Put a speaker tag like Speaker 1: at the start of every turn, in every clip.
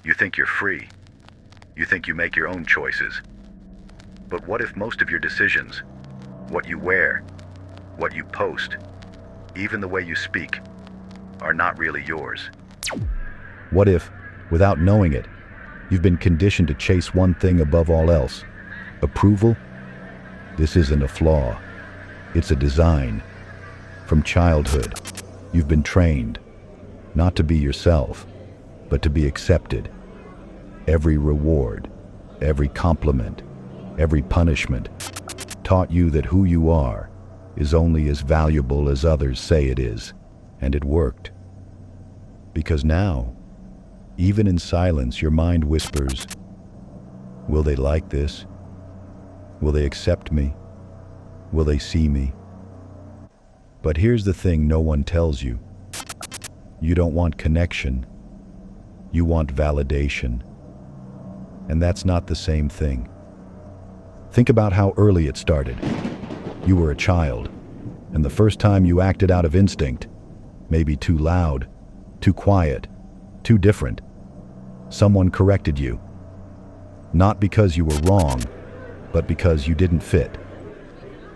Speaker 1: You think you're free. You think you make your own choices. But what if most of your decisions, what you wear, what you post, even the way you speak, are not really yours?
Speaker 2: What if, without knowing it, you've been conditioned to chase one thing above all else? Approval? This isn't a flaw. It's a design. From childhood, you've been trained not to be yourself, but to be accepted. Every reward, every compliment, every punishment taught you that who you are is only as valuable as others say it is. And it worked. Because now, even in silence, your mind whispers, will they like this? Will they accept me? Will they see me? But here's the thing no one tells you. You don't want connection. You want validation. And that's not the same thing. Think about how early it started. You were a child, and the first time you acted out of instinct, maybe too loud, too quiet, too different, someone corrected you. Not because you were wrong, but because you didn't fit.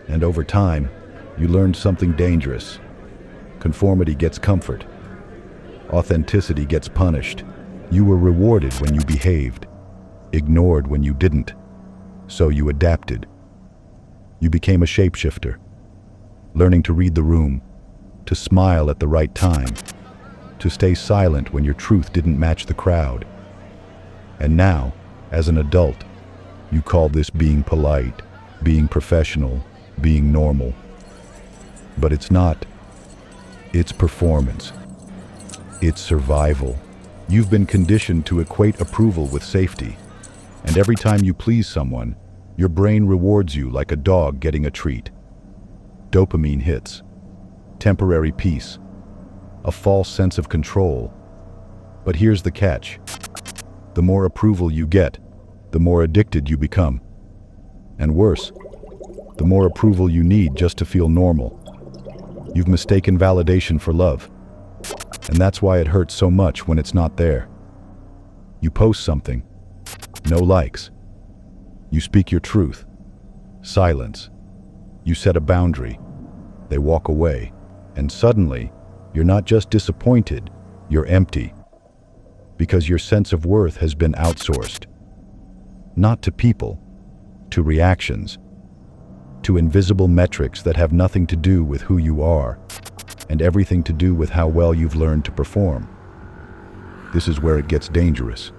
Speaker 2: And over time, you learned something dangerous. Conformity gets comfort. Authenticity gets punished. You were rewarded when you behaved, ignored when you didn't. So you adapted. You became a shapeshifter, learning to read the room, to smile at the right time, to stay silent when your truth didn't match the crowd. And now, as an adult, you call this being polite, being professional, being normal. But it's not. It's performance. It's survival. You've been conditioned to equate approval with safety. And every time you please someone, your brain rewards you like a dog getting a treat. Dopamine hits, temporary peace, a false sense of control. But here's the catch. The more approval you get, the more addicted you become. And worse, the more approval you need just to feel normal. You've mistaken validation for love. And that's why it hurts so much when it's not there. You post something, no likes. You speak your truth, silence. You set a boundary, they walk away. And suddenly, you're not just disappointed, you're empty. Because your sense of worth has been outsourced. Not to people, to reactions, to invisible metrics that have nothing to do with who you are, and everything to do with how well you've learned to perform. This is where it gets dangerous,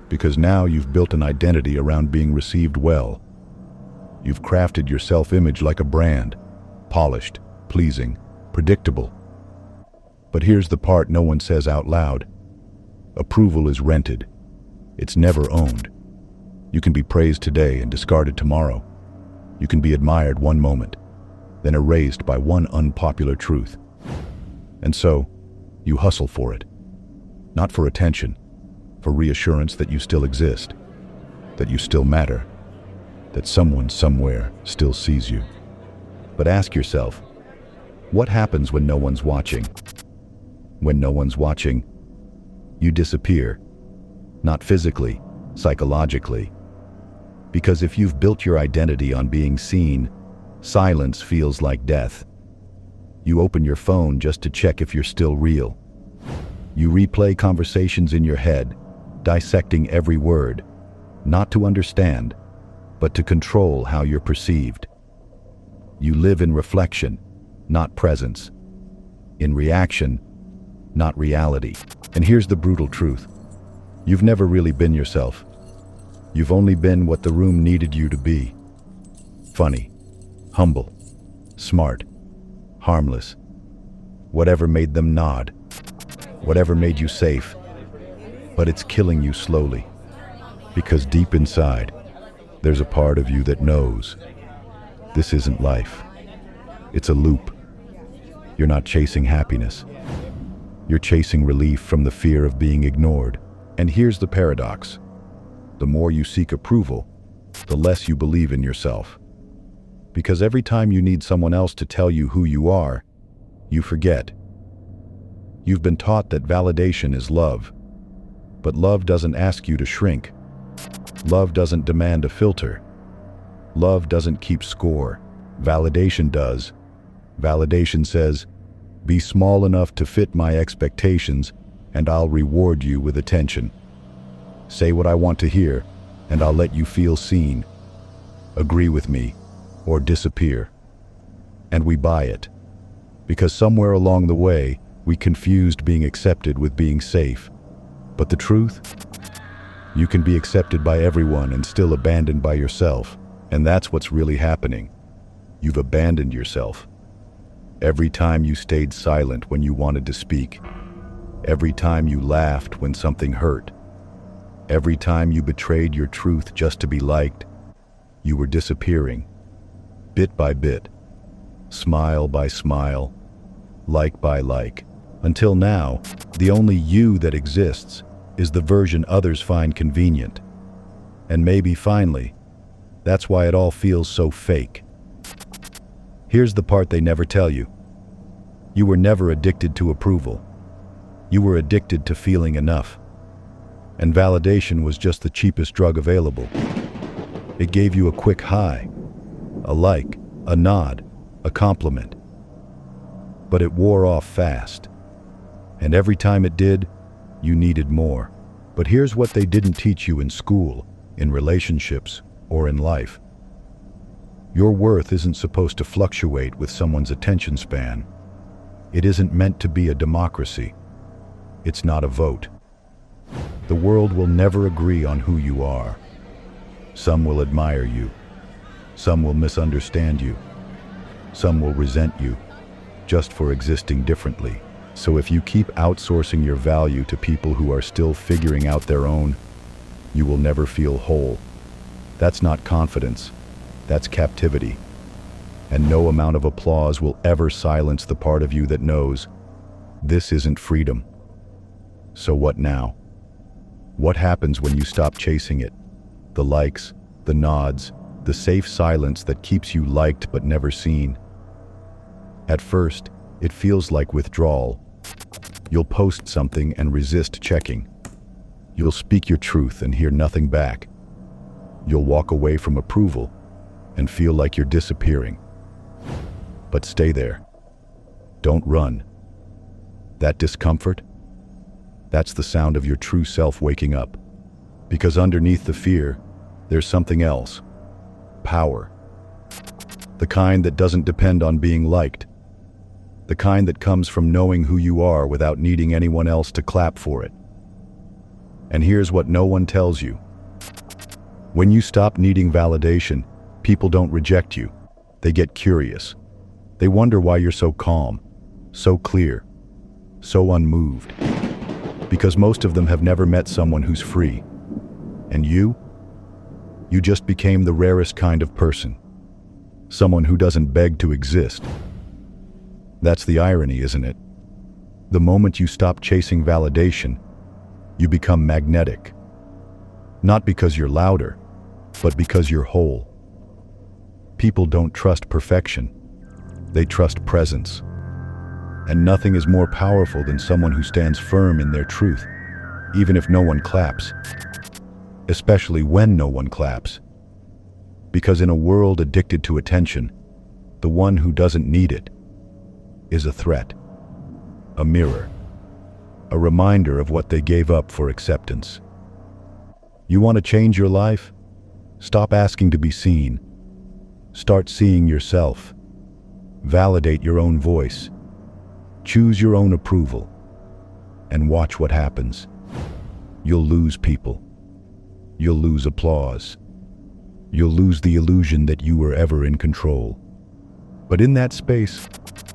Speaker 2: because now you've built an identity around being received well. You've crafted your self-image like a brand, polished, pleasing, predictable. But here's the part no one says out loud. Approval is rented. It's never owned. You can be praised today and discarded tomorrow. You can be admired one moment, then erased by one unpopular truth. And so, you hustle for it. Not for attention, for reassurance that you still exist, that you still matter, that someone somewhere still sees you. But ask yourself, what happens when no one's watching? When no one's watching, you disappear. Not physically, psychologically. Because if you've built your identity on being seen, silence feels like death. You open your phone just to check if you're still real. You replay conversations in your head, dissecting every word, not to understand, but to control how you're perceived. You live in reflection, not presence. In reaction, not reality. And here's the brutal truth. You've never really been yourself. You've only been what the room needed you to be. Funny, humble, smart, harmless. Whatever made them nod. Whatever made you safe. But it's killing you slowly. Because deep inside, there's a part of you that knows this isn't life. It's a loop. You're not chasing happiness. You're chasing relief from the fear of being ignored. And here's the paradox. The more you seek approval, the less you believe in yourself. Because every time you need someone else to tell you who you are, you forget. You've been taught that validation is love. But love doesn't ask you to shrink. Love doesn't demand a filter. Love doesn't keep score. Validation does. Validation says, be small enough to fit my expectations, and I'll reward you with attention. Say what I want to hear, and I'll let you feel seen. Agree with me, or disappear. And we buy it. Because somewhere along the way, we confused being accepted with being safe. But the truth? You can be accepted by everyone and still abandoned by yourself. And that's what's really happening. You've abandoned yourself. Every time you stayed silent when you wanted to speak. Every time you laughed when something hurt. Every time you betrayed your truth just to be liked, you were disappearing. Bit by bit. Smile by smile. Like by like. Until now, the only you that exists is the version others find convenient. And maybe finally, that's why it all feels so fake. Here's the part they never tell you. You were never addicted to approval. You were addicted to feeling enough. And validation was just the cheapest drug available. It gave you a quick high, a like, a nod, a compliment. But it wore off fast. And every time it did, you needed more. But here's what they didn't teach you in school, in relationships, or in life. Your worth isn't supposed to fluctuate with someone's attention span. It isn't meant to be a democracy. It's not a vote. The world will never agree on who you are. Some will admire you. Some will misunderstand you. Some will resent you, just for existing differently. So if you keep outsourcing your value to people who are still figuring out their own, you will never feel whole. That's not confidence. That's captivity. And no amount of applause will ever silence the part of you that knows this isn't freedom. So what now? What happens when you stop chasing it? The likes, the nods, the safe silence that keeps you liked but never seen. At first, it feels like withdrawal. You'll post something and resist checking. You'll speak your truth and hear nothing back. You'll walk away from approval and feel like you're disappearing. But stay there. Don't run. That discomfort, that's the sound of your true self waking up. Because underneath the fear, there's something else. Power. The kind that doesn't depend on being liked. The kind that comes from knowing who you are without needing anyone else to clap for it. And here's what no one tells you. When you stop needing validation, people don't reject you. They get curious. They wonder why you're so calm, so clear, so unmoved. Because most of them have never met someone who's free. And you just became the rarest kind of person. Someone who doesn't beg to exist. That's the irony, isn't it? The moment you stop chasing validation, you become magnetic. Not because you're louder, but because you're whole. People don't trust perfection. They trust presence. And nothing is more powerful than someone who stands firm in their truth, even if no one claps. Especially when no one claps. Because in a world addicted to attention, the one who doesn't need it is a threat, a mirror, a reminder of what they gave up for acceptance. You want to change your life? Stop asking to be seen. Start seeing yourself. Validate your own voice. Choose your own approval. And watch what happens. You'll lose people. You'll lose applause. You'll lose the illusion that you were ever in control. But in that space,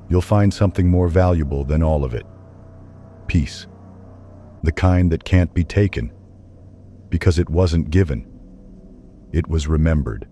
Speaker 2: you'll find something more valuable than all of it. Peace. The kind that can't be taken. Because it wasn't given. It was remembered.